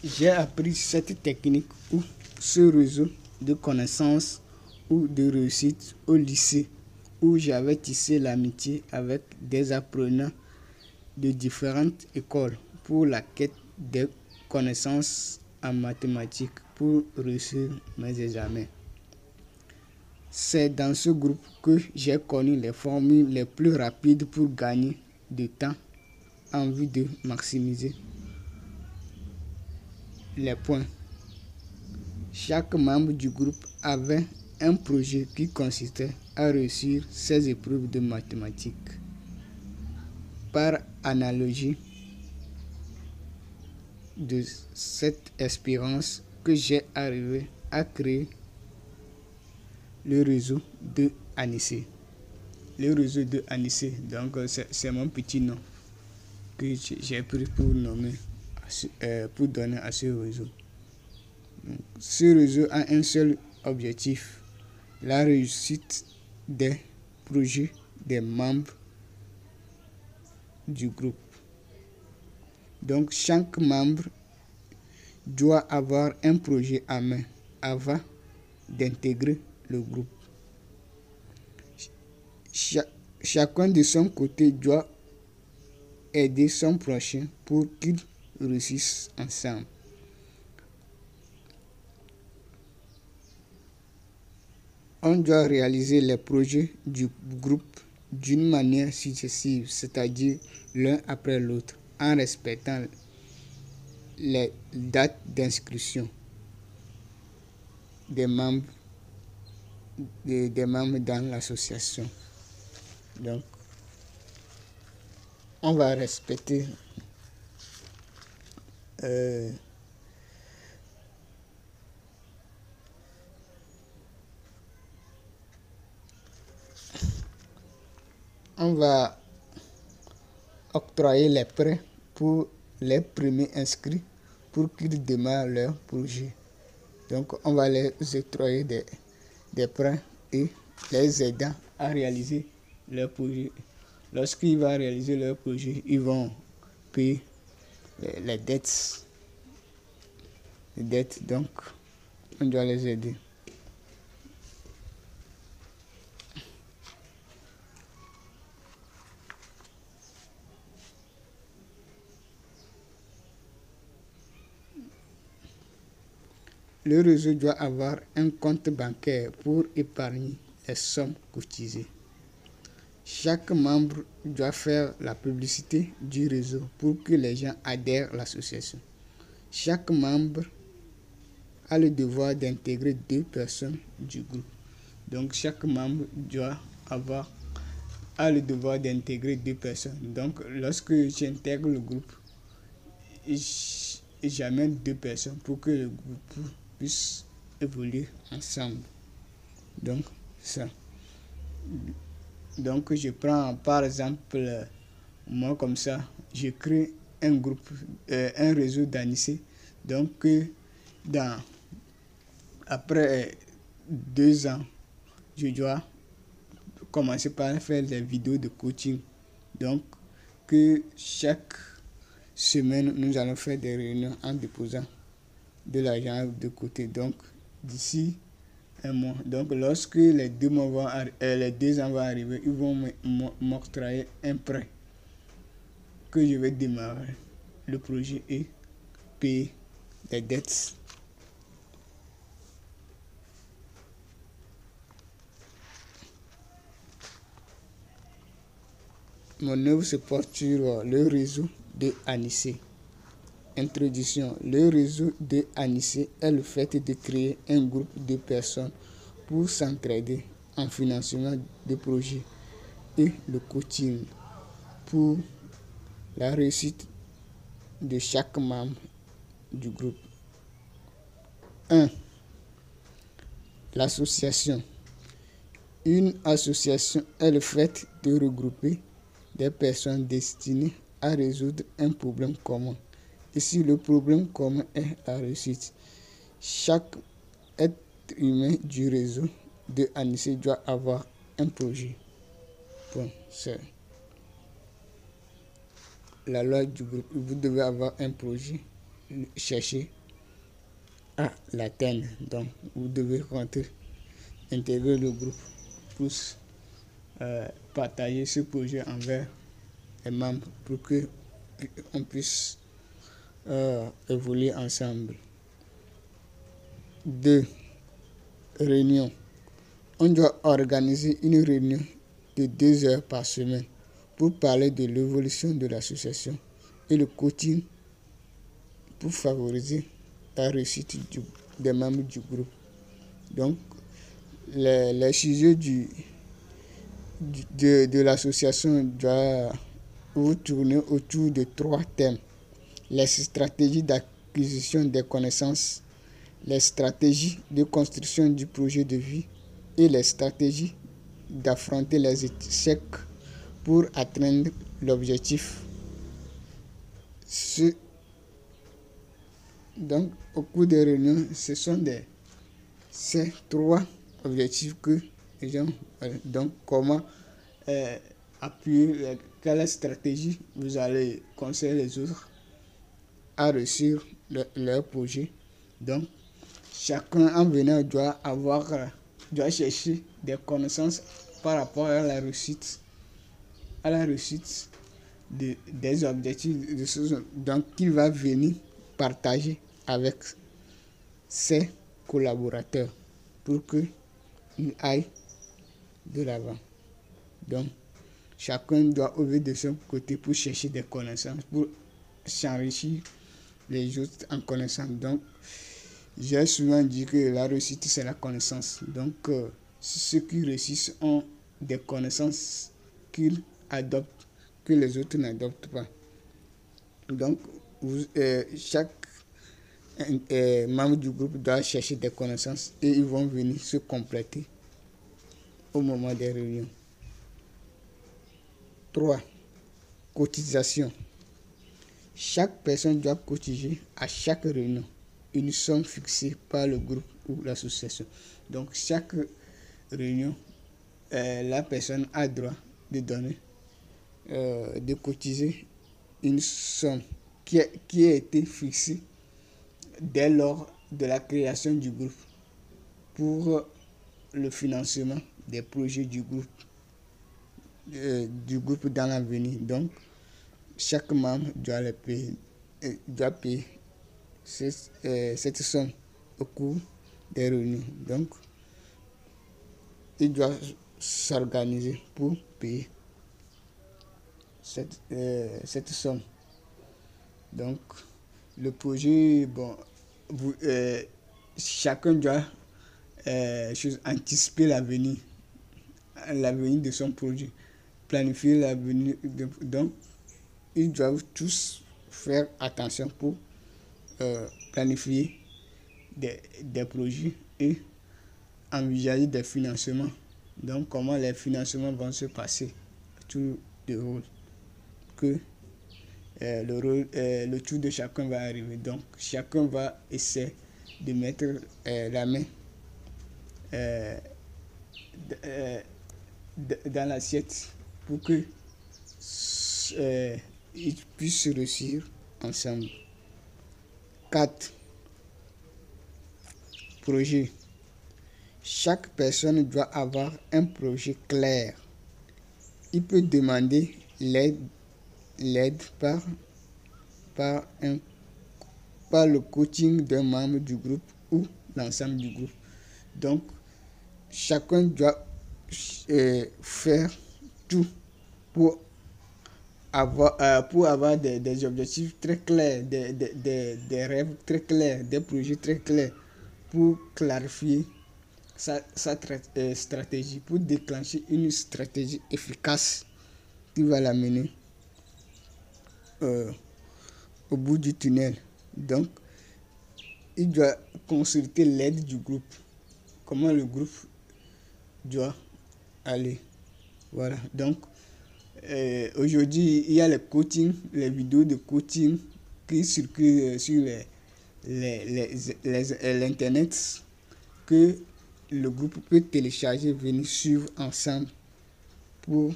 J'ai appris cette technique ou ce réseau de connaissances ou de réussite au lycée où j'avais tissé l'amitié avec des apprenants de différentes écoles pour la quête des connaissances en mathématiques pour réussir mes examens. C'est dans ce groupe que j'ai connu les formules les plus rapides pour gagner de temps en vue de maximiser les points. Chaque membre du groupe avait un projet qui consistait à réussir ses épreuves de mathématiques. Par analogie de cette expérience que j'ai arrivé à créer le réseau de Anissé. Le réseau de Anissé, donc c'est mon petit nom que j'ai pris pour donner à ce réseau. Donc, ce réseau a un seul objectif, la réussite des projets des membres du groupe. Donc chaque membre doit avoir un projet à main avant d'intégrer le groupe. Chacun de son côté doit aider son prochain pour qu'ils réussissent ensemble. On doit réaliser les projets du groupe d'une manière successive, c'est-à-dire l'un après l'autre, en respectant les dates d'inscription des membres dans l'association. Donc, on va respecter on va octroyer les prêts pour les premiers inscrits pour qu'ils démarrent leur projet. Donc, on va les octroyer des prêts et les aidant à réaliser leur projet. Lorsqu'ils vont réaliser leur projet, ils vont payer les dettes. Donc, on doit les aider. Le réseau doit avoir un compte bancaire pour épargner les sommes cotisées. Chaque membre doit faire la publicité du réseau pour que les gens adhèrent à l'association. Chaque membre a le devoir d'intégrer 2 personnes du groupe. Donc chaque membre a le devoir d'intégrer 2 personnes. Donc lorsque j'intègre le groupe, j'amène 2 personnes pour que le groupe puisse évoluer ensemble. Donc ça. Donc je prends par exemple, moi comme ça, je crée un groupe, un réseau d'Anissé. Donc après 2 ans, je dois commencer par faire des vidéos de coaching. Donc que chaque semaine, nous allons faire des réunions en déposant de l'argent de côté. Donc d'ici un mois. Donc lorsque les 2 ans vont arriver, ils vont m'octroyer un prêt que je vais démarrer le projet et payer les dettes. Mon œuvre se porte sur le réseau de Anissé. Introduction. Le réseau de Anissé est le fait de créer un groupe de personnes pour s'entraider en financement de projets et le coaching pour la réussite de chaque membre du groupe. 1. L'association. Une association est le fait de regrouper des personnes destinées à résoudre un problème commun. Ici, le problème commun est la réussite. Chaque être humain du réseau de Anissé doit avoir un projet. Bon, c'est la loi du groupe. Vous devez avoir un projet chercher à l'atteindre. Donc, vous devez intégrer le groupe pour partager ce projet envers les membres pour que on puisse évoluer ensemble. 2. Réunion. On doit organiser une réunion de 2 heures par semaine pour parler de l'évolution de l'association et le coaching pour favoriser la réussite des membres du groupe. Donc, les sujets de l'association doivent tourner autour de 3 thèmes. Les stratégies d'acquisition des connaissances, les stratégies de construction du projet de vie et les stratégies d'affronter les échecs pour atteindre l'objectif. Donc, au cours des réunions, ce sont ces 3 objectifs que les gens... Donc, comment appuyer, quelle stratégie vous allez conseiller les autres à réussir leur projet. Donc, chacun en venant doit chercher des connaissances par rapport à la réussite des objectifs de ce genre. Donc, il va venir partager avec ses collaborateurs pour qu'ils aillent de l'avant. Donc, chacun doit œuvrer de son côté pour chercher des connaissances, pour s'enrichir les autres en connaissance. Donc, j'ai souvent dit que la réussite, c'est la connaissance. Donc, ceux qui réussissent ont des connaissances qu'ils adoptent, que les autres n'adoptent pas. Donc, chaque membre du groupe doit chercher des connaissances et ils vont venir se compléter au moment des réunions. 3. Cotisation. Chaque personne doit cotiser à chaque réunion une somme fixée par le groupe ou l'association. Donc, chaque réunion, la personne a droit de donner, de cotiser une somme qui a été fixée dès lors de la création du groupe pour le financement des projets du groupe dans l'avenir. Donc, chaque membre doit payer cette somme au cours des réunions. Donc, il doit s'organiser pour payer cette somme. Donc, le projet, chacun doit anticiper l'avenir de son projet, planifier l'avenir. Donc, ils doivent tous faire attention pour planifier des projets et envisager des financements. Donc, comment les financements vont se passer, tout le rôle que le tour de chacun va arriver. Donc, chacun va essayer de mettre la main dans l'assiette pour que ils puissent réussir ensemble. 4. Projet. Chaque personne doit avoir un projet clair. Il peut demander l'aide par le coaching d'un membre du groupe ou l'ensemble du groupe. Donc, chacun doit faire tout pour avoir des objectifs très clairs, des rêves très clairs, des projets très clairs, pour clarifier sa stratégie, pour déclencher une stratégie efficace qui va l'amener au bout du tunnel. Donc, il doit consulter l'aide du groupe. Comment le groupe doit aller. Voilà. Donc, aujourd'hui, il y a les vidéos de coaching qui circulent sur l'internet que le groupe peut télécharger, venir suivre ensemble pour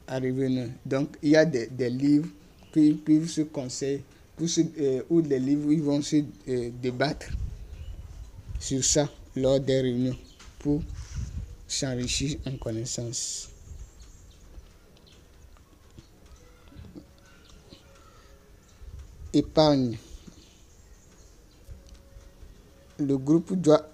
arriver. Donc, il y a des livres qu'ils puissent se conseiller, ou des livres où ils vont se débattre sur ça lors des réunions pour s'enrichir en connaissances. Épargne. Le groupe doit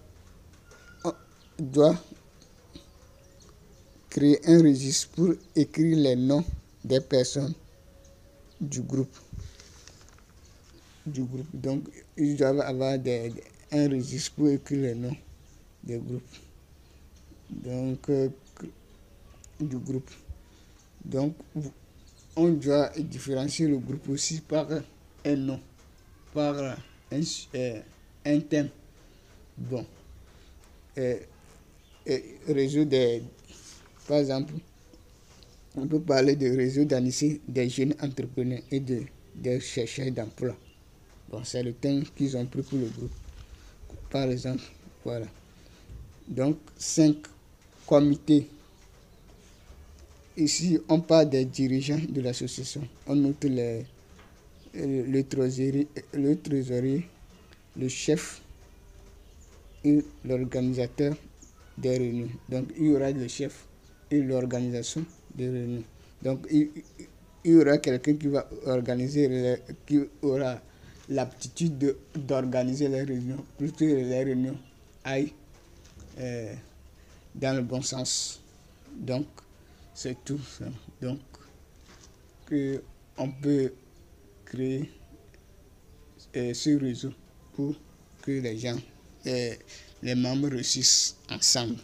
créer un registre pour écrire les noms des personnes du groupe. Donc, ils doivent avoir un registre pour écrire les noms des groupes. Donc, du groupe. Donc, on doit différencier le groupe aussi par un nom, par un thème. Bon. Réseau par exemple, on peut parler de réseau d'amitié des jeunes entrepreneurs et des chercheurs d'emploi. Bon, c'est le thème qu'ils ont pris pour le groupe. Par exemple, voilà. Donc, 5 comités. Ici, on parle des dirigeants de l'association. On note le trésorier, le chef et l'organisateur des réunions. Donc, il y aura le chef et l'organisation des réunions. Donc, il y aura quelqu'un qui va organiser, qui aura l'aptitude d'organiser les réunions, pour que les réunions aillent dans le bon sens. Donc, c'est tout ça. Donc, on peut créer ce réseau pour que les gens, les membres réussissent ensemble.